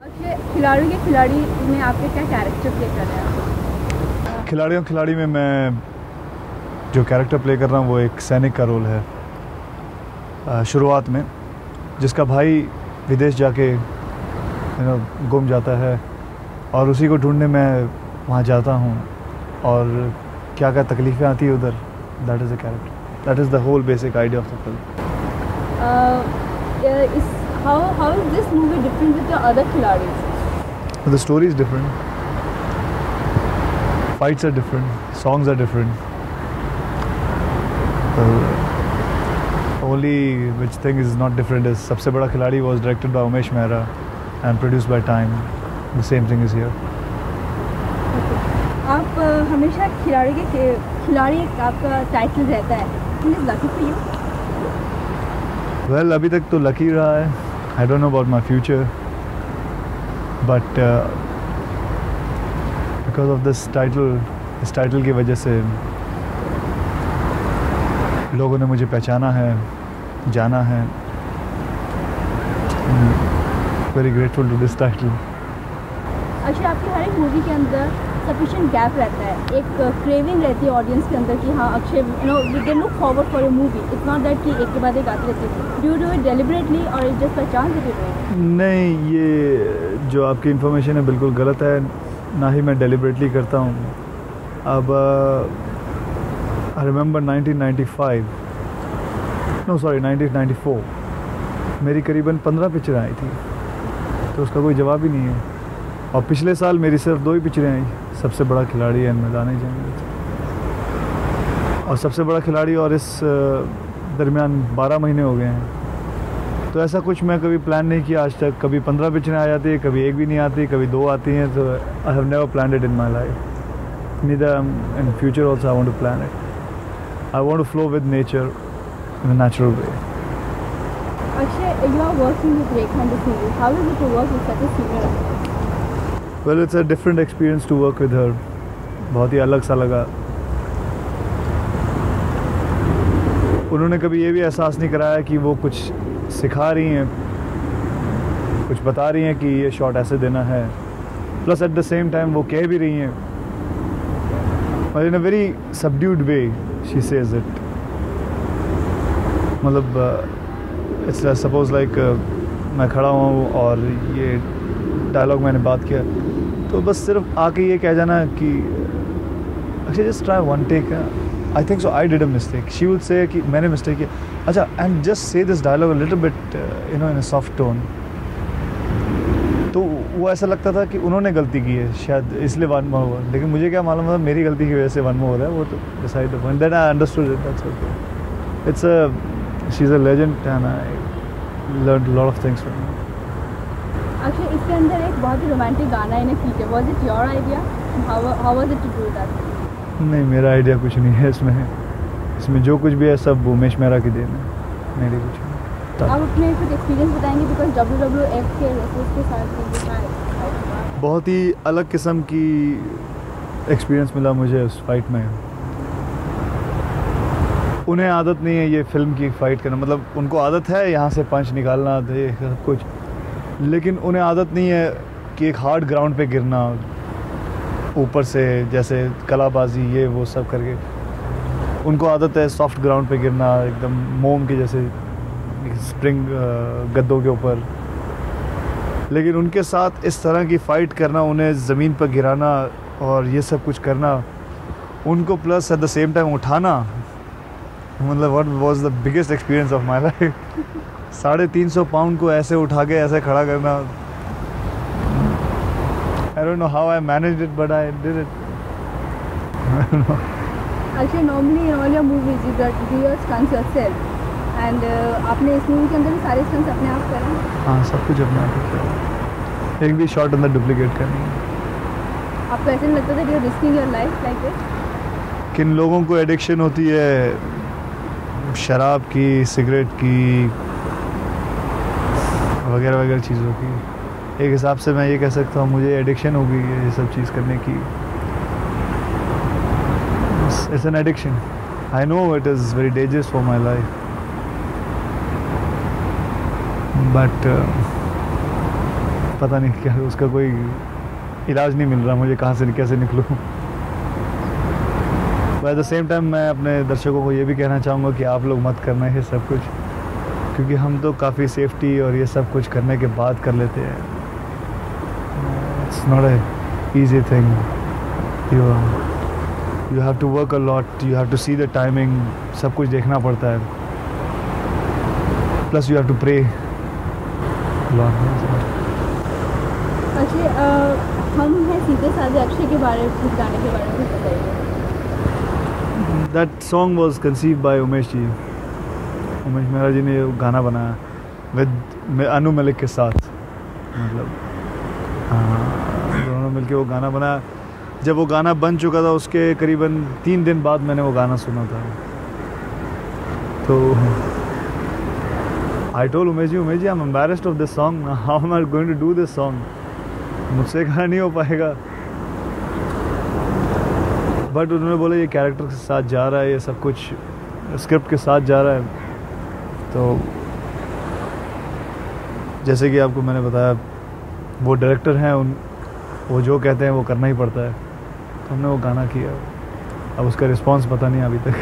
अच्छा, खिलाड़ी के खिलाड़ी में आपके क्या कैरेक्टर प्ले कर रहे हैं? खिलाड़ियों खिलाड़ी में मैं जो कैरेक्टर प्ले कर रहा हूँ वो एक सैनिक का रोल है। शुरुआत में जिसका भाई विदेश जाके गुम जाता है और उसी को ढूंढने मैं वहाँ जाता हूँ और क्या क्या तकलीफ़ें आती है उधर। That is the character, that is the whole basic idea of the film. How is this movie different with your other खिलाड़ीज? The story is different, fights are different, songs are different. Only which thing is not different is सबसे बड़ा खिलाड़ी was directed by Umesh Mehra and produced by Time. The same thing is here. आप हमेशा खिलाड़ी आपका title रहता है. Is lucky for you? Well, अभी तक तो lucky रहा है. I don't know about my future, but because of this title की वजह से लोगों ने मुझे पहचाना है, जाना है. Very grateful to this title. अच्छा, आपकी हर एक मूवी के अंदर सफिशिएंट गैप रहता है, एक क्रेविंग रहती है ऑडियंस के अंदर कि हाँ Akshay they look forward for a movie. It's not that कि एक के बाद एक आती रहती है. Do you do it deliberately और it's just by chance that you do it? नहीं, ये जो आपकी इन्फॉर्मेशन है बिल्कुल गलत है. ना ही मैं डेलिबरेटली करता हूँ. अब आई रिमेंबर 1994 मेरी करीबन 15 पिक्चरें आई थी, तो उसका कोई जवाब ही नहीं है. और पिछले साल मेरी सिर्फ 2 ही पिक्चरें आई, सबसे बड़ा खिलाड़ी एंड मैदान जंग. और सबसे बड़ा खिलाड़ी और इस दरमियान 12 महीने हो गए हैं. तो ऐसा कुछ मैं कभी प्लान नहीं किया आज तक. कभी 15 पिक्चरें आ जाती है, कभी एक भी नहीं आती, कभी 2 आती हैं. तो I have never planned it in my life. Neither in future also I want to plan it. I want to flow with nature in a natural way. Akshay, you are working with Rekha in this movie. How is it to work with such a senior actor? Well, it's a different experience to work with her. बहुत ही अलग सा लगा. उन्होंने कभी ये भी एहसास नहीं कराया कि वो कुछ सिखा रही हैं, कुछ बता रही हैं कि ये शॉट ऐसे देना है. Plus at the same time वो कह भी रही हैं, और in a very subdued way she says it. मतलब इट्स सपोज लाइक मैं खड़ा हुआ हूँ और ये डायलॉग मैंने बात किया, तो बस सिर्फ आके ये कह जाना कि अच्छा just try one take. I think so I did a mistake. She would say कि मैंने मिस्टेक किया. अच्छा, and just say this dialogue a little bit in a soft tone. तो वो ऐसा लगता था कि उन्होंने गलती की है शायद, इसलिए वन मोर हुआ. लेकिन मुझे क्या मालूम था मेरी गलती की वजह से वन मोर हो रहा है. वो तो decide the point. Then I understood it. That's okay. It's a she's a legend and I learned a lot of things from her. अच्छा, इसके अंदर एक बहुत ही रोमांटिक गाना इन्हें feature. Was it your idea? How was it to do that? नहीं, मेरा idea कुछ नहीं है इसमें जो कुछ भी है सब उमेश मेहरा की देन है, मेरी कुछ नहीं. आप अपने कुछ एक्सपीरियंस बताएंगे बिकॉज WWF के रेसलर्स के साथ बहुत ही अलग किस्म की एक्सपीरियंस मिला मुझे उस फाइट में. उन्हें आदत नहीं है ये फिल्म की फ़ाइट करना. मतलब उनको आदत है यहाँ से पंच निकालना सब कुछ, लेकिन उन्हें आदत नहीं है कि एक हार्ड ग्राउंड पे गिरना ऊपर से, जैसे कलाबाजी ये वो सब करके. उनको आदत है सॉफ्ट ग्राउंड पे गिरना, एकदम मोम के जैसे स्प्रिंग गद्दों के ऊपर. लेकिन उनके साथ इस तरह की फ़ाइट करना, उन्हें ज़मीन पर गिराना और ये सब कुछ करना, उनको plus at the same time उठाना, मतलब what was the biggest experience of my life. 350 pound को ऐसे उठा के ऐसे खड़ा करना. I don't know how I managed it but I did it. अच्छा, normally in all your movies you do your stunts yourself and आपने इस मूवी के अंदर भी सारे स्टंट्स अपने आप करे? हाँ, सब कुछ अपने आप किया. एक भी शॉट अंदर डुप्लीकेट करनी है. आपको ऐसे नहीं लगता था कि you are risking your life like this? किन लोगों को एडिक्शन होती है शराब की, सिगरेट की, वगैरह वगैरह चीज़ों की. एक हिसाब से मैं ये कह सकता हूँ मुझे एडिक्शन हो गई है ये सब चीज़ करने की. It's an addiction. I know it is very dangerous for my life, but पता नहीं क्या उसका कोई इलाज नहीं मिल रहा मुझे, कहाँ से कैसे निकलूँ। एट द सेम टाइम मैं अपने दर्शकों को ये भी कहना चाहूँगा कि आप लोग मत करना ये सब कुछ, क्योंकि हम तो काफ़ी सेफ्टी और ये सब कुछ करने के बाद कर लेते हैं। It's not a easy thing, you have to work a lot, you have to see the timing, सब कुछ देखना पड़ता है, plus you have to pray lot. Akshay, हम हैं सीधे साधे अक्षय के बारे में, कुछ गाने के बारे में कुछ बताइए। That song was conceived by Umesh ji, Umesh Mehra जी ने गाना बनाया विद अनु मलिक के साथ, मतलब हाँ दोनों मिलके वो गाना बनाया। जब वो गाना बन चुका था उसके करीबन 3 दिन बाद मैंने वो गाना सुना था, तो I told Umesh ji I am embarrassed of this song, how am I going to do this song, मुझसे गाना नहीं हो पाएगा। बट उन्होंने बोला ये कैरेक्टर के साथ जा रहा है, ये सब कुछ स्क्रिप्ट के साथ जा रहा है, तो जैसे कि आपको मैंने बताया वो डायरेक्टर हैं, वो जो कहते हैं वो करना ही पड़ता है, तो हमने वो गाना किया। अब उसका रिस्पांस पता नहीं अभी तक।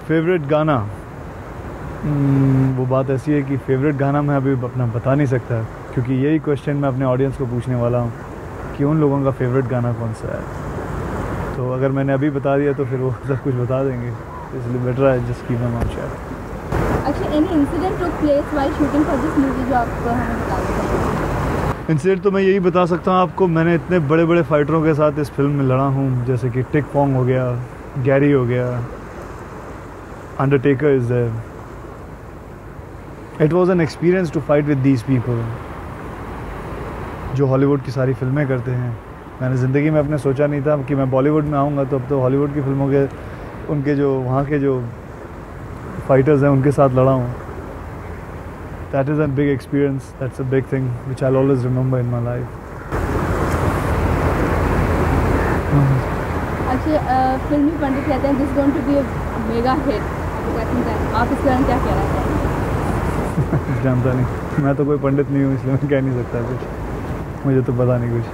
फेवरेट गाना, वो बात ऐसी है कि फेवरेट गाना मैं अभी अपना बता नहीं सकता, क्योंकि यही क्वेश्चन मैं अपने ऑडियंस को पूछने वाला हूँ कि उन लोगों का फेवरेट गाना कौन सा है। तो अगर मैंने अभी बता दिया तो फिर वो सब कुछ बता देंगे, इसलिए बेटर है just keep my mouth shut. अच्छा, any incident took place while shooting for this movie जो आप हमें बता दें? इंसिडेंट तो मैं यही बता सकता हूँ आपको, मैंने इतने बड़े बड़े फाइटरों के साथ इस फिल्म में लड़ा हूँ, जैसे कि टिक फोंग हो गया, गैरी हो गया, Undertaker is there. It was an experience to fight with these people जो हॉलीवुड की सारी फिल्में करते हैं। मैंने ज़िंदगी में अपने सोचा नहीं था कि मैं बॉलीवुड में आऊँगा, तो अब तो हॉलीवुड की फिल्मों के उनके जो वहाँ के जो फाइटर्स हैं उनके साथ लड़ा हूँ। That is a big experience, that's a big thing which I always remember in my life. अच्छा, फिल्मी पंडित कहते हैं this going to be a mega hit, आप इसके बारे में क्या कहना चाहेंगे? जानता नहीं, मैं तो कोई पंडित नहीं हूँ, इसलिए मैं कह नहीं सकता कुछ, मुझे तो पता नहीं कुछ।